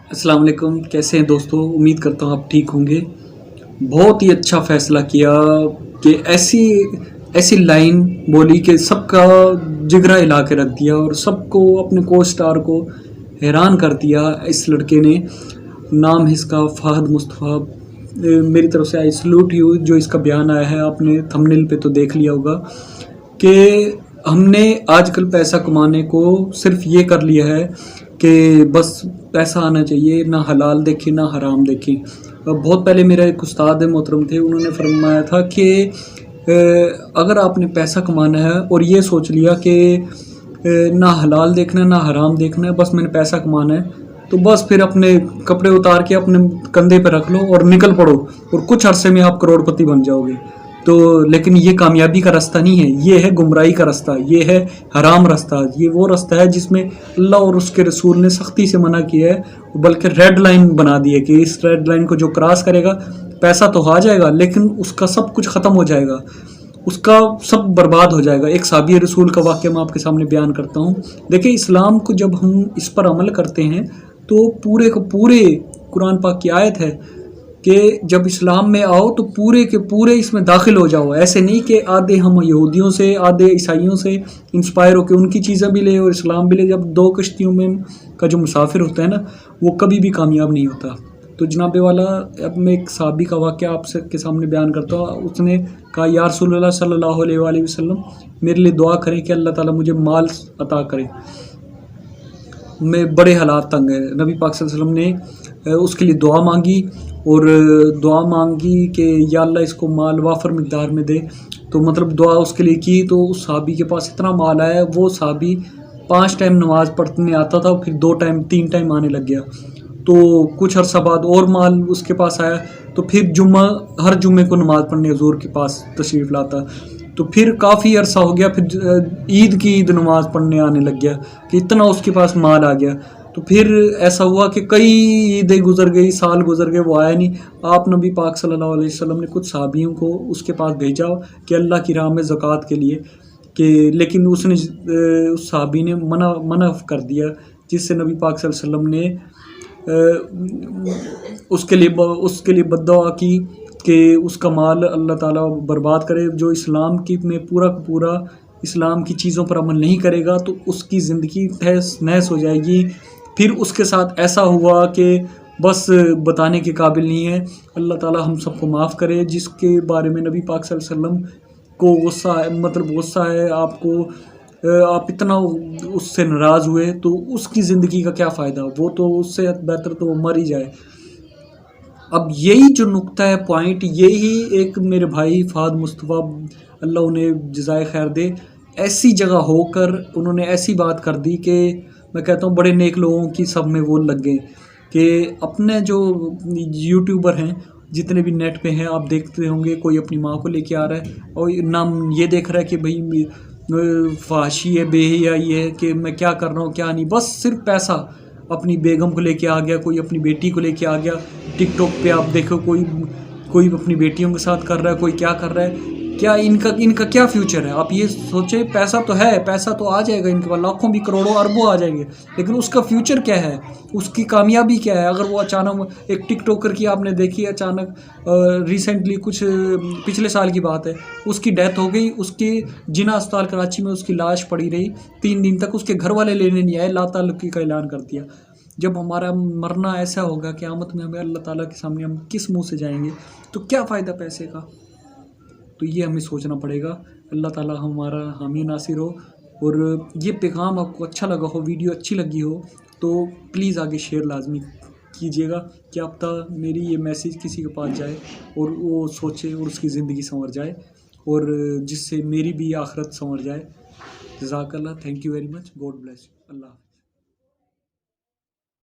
अस्सलाम वालेकुम। कैसे हैं दोस्तों? उम्मीद करता हूँ आप ठीक होंगे। बहुत ही अच्छा फ़ैसला किया कि ऐसी ऐसी लाइन बोली कि सबका जिगरा हिला के रख दिया और सबको, अपने को स्टार को हैरान कर दिया। इस लड़के ने, नाम है इसका फ़हद मुस्तफ़ा। मेरी तरफ से आई सल्यूट यू। जो इसका बयान आया है आपने थंबनेल पे तो देख लिया होगा कि हमने आजकल पैसा कमाने को सिर्फ ये कर लिया है कि बस पैसा आना चाहिए, ना हलाल देखें ना हराम देखें। बहुत पहले मेरा एक उस्ताद मोहतरम थे, उन्होंने फरमाया था कि अगर आपने पैसा कमाना है और ये सोच लिया कि ना हलाल देखना है ना हराम देखना है, बस मैंने पैसा कमाना है, तो बस फिर अपने कपड़े उतार के अपने कंधे पर रख लो और निकल पड़ो और कुछ अरसे में आप करोड़पति बन जाओगे। तो लेकिन ये कामयाबी का रास्ता नहीं है, ये है गुमराही का रास्ता, ये है हराम रास्ता। ये वो रास्ता है जिसमें अल्लाह और उसके रसूल ने सख्ती से मना किया है, बल्कि रेड लाइन बना दी है कि इस रेड लाइन को जो क्रॉस करेगा पैसा तो आ जाएगा लेकिन उसका सब कुछ ख़त्म हो जाएगा, उसका सब बर्बाद हो जाएगा। एक साबिर रसूल का वाक़या मैं आपके सामने बयान करता हूँ। देखिए, इस्लाम को जब हम इस पर अमल करते हैं तो पूरे को पूरे कुरान पाक की आयत है कि जब इस्लाम में आओ तो पूरे के पूरे इसमें दाखिल हो जाओ। ऐसे नहीं कि आधे हम यहूदियों से आधे ईसाइयों से इंस्पायर होकर उनकी चीज़ें भी ले और इस्लाम भी ले। जब दो कश्तियों में का जो मुसाफिर होता है ना, वो कभी भी कामयाब नहीं होता। तो जनाब वाला, अब मैं एक साहबी का वाक़या आप के सामने बयान करता हूँ। उसने कहा, या रसूलुल्लाह सल्लल्लाहु अलैहि वसल्लम, मेरे लिए दुआ करें कि अल्लाह ताला मुझे माल अता करे, मैं बड़े हालात तंग है। नबी पाक सल्लल्लाहु अलैहि वसल्लम ने उसके लिए दुआ मांगी और दुआ मांगी कि या अल्लाह इसको माल वाफर मिकदार में दे। तो मतलब दुआ उसके लिए की, तो उस साहबी के पास इतना माल आया, वो साहबी 5 टाइम नमाज़ पढ़ने आता था, फिर 2 टाइम 3 टाइम आने लग गया। तो कुछ अर्सा बाद और माल उसके पास आया, तो फिर हर जुम्मे को नमाज़ पढ़ने हुज़ूर के पास तशरीफ़ लाता। तो फिर काफ़ी अरसा हो गया, फिर ईद की ईद नमाज़ पढ़ने आने लग गया कि इतना उसके पास माल आ गया। तो फिर ऐसा हुआ कि कई ईदें गुजर गई, साल गुजर गए, वो आया नहीं। आप नबी पाक सल्लल्लाहु अलैहि वसल्लम ने कुछ सहाबियों को उसके पास भेजा कि अल्लाह की राह में ज़कात के लिए, कि लेकिन उसने उस सहाबी ने मना कर दिया, जिससे नबी पाक सल्लल्लाहु अलैहि वसल्लम ने उसके लिए बद्दुआ की कि उसका माल अल्लाह ताला बर्बाद करे। जो इस्लाम की में पूरा इस्लाम की चीज़ों पर अमल नहीं करेगा तो उसकी ज़िंदगी तहस नहस हो जाएगी। फिर उसके साथ ऐसा हुआ कि बस बताने के काबिल नहीं है। अल्लाह ताला हम सबको माफ़ करे। जिसके बारे में नबी पाक सल्लल्लाहु अलैहि वसल्लम को गुस्सा है आपको, आप इतना उससे नाराज़ हुए तो उसकी ज़िंदगी का क्या फ़ायदा? वो तो उससे बेहतर तो वो मर ही जाए। अब यही जो नुक्ता है, पॉइंट, यही एक मेरे भाई फ़हद मुस्तफ़ा, अल्लाह उन्हें जज़ाए खैर दे, ऐसी जगह होकर उन्होंने ऐसी बात कर दी कि मैं कहता हूँ बड़े नेक लोगों की सब में वो लग गए कि अपने जो यूट्यूबर हैं, जितने भी नेट पे हैं, आप देखते होंगे कोई अपनी माँ को लेके आ रहा है और नाम ये देख रहा है कि भाई फाशी है, बेहयाई है कि मैं क्या कर रहा हूँ क्या नहीं, बस सिर्फ पैसा। अपनी बेगम को लेके आ गया, कोई अपनी बेटी को लेके आ गया। टिकटॉक पे आप देखो कोई अपनी बेटियों के साथ कर रहा है, कोई क्या कर रहा है। क्या इनका क्या फ्यूचर है? आप ये सोचे, पैसा तो है, पैसा तो आ जाएगा इनके पास, लाखों भी करोड़ों अरबों आ जाएंगे, लेकिन उसका फ्यूचर क्या है? उसकी कामयाबी क्या है? अगर वो अचानक एक टिकटॉकर की आपने देखी, अचानक रिसेंटली कुछ पिछले साल की बात है, उसकी डेथ हो गई, उसकी जिना अस्पताल कराची में उसकी लाश पड़ी रही 3 दिन तक, उसके घर वाले लेने नहीं आए, लाताल्लुकी का ऐलान कर दिया। जब हमारा मरना ऐसा होगा क़यामत में, हमें अल्लाह ताला के सामने हम किस मुंह से जाएंगे? तो क्या फ़ायदा पैसे का? तो ये हमें सोचना पड़ेगा। अल्लाह ताला हमारा हामी नासिर हो। और ये पैगाम आपको अच्छा लगा हो, वीडियो अच्छी लगी हो, तो प्लीज़ आगे शेयर लाजमी कीजिएगा, क्या पता मेरी ये मैसेज किसी के पास जाए और वो सोचे और उसकी ज़िंदगी संवर जाए, और जिससे मेरी भी आखिरत संवर जाए। जज़ाकल्लाह, thank you very much, God bless you, Allah.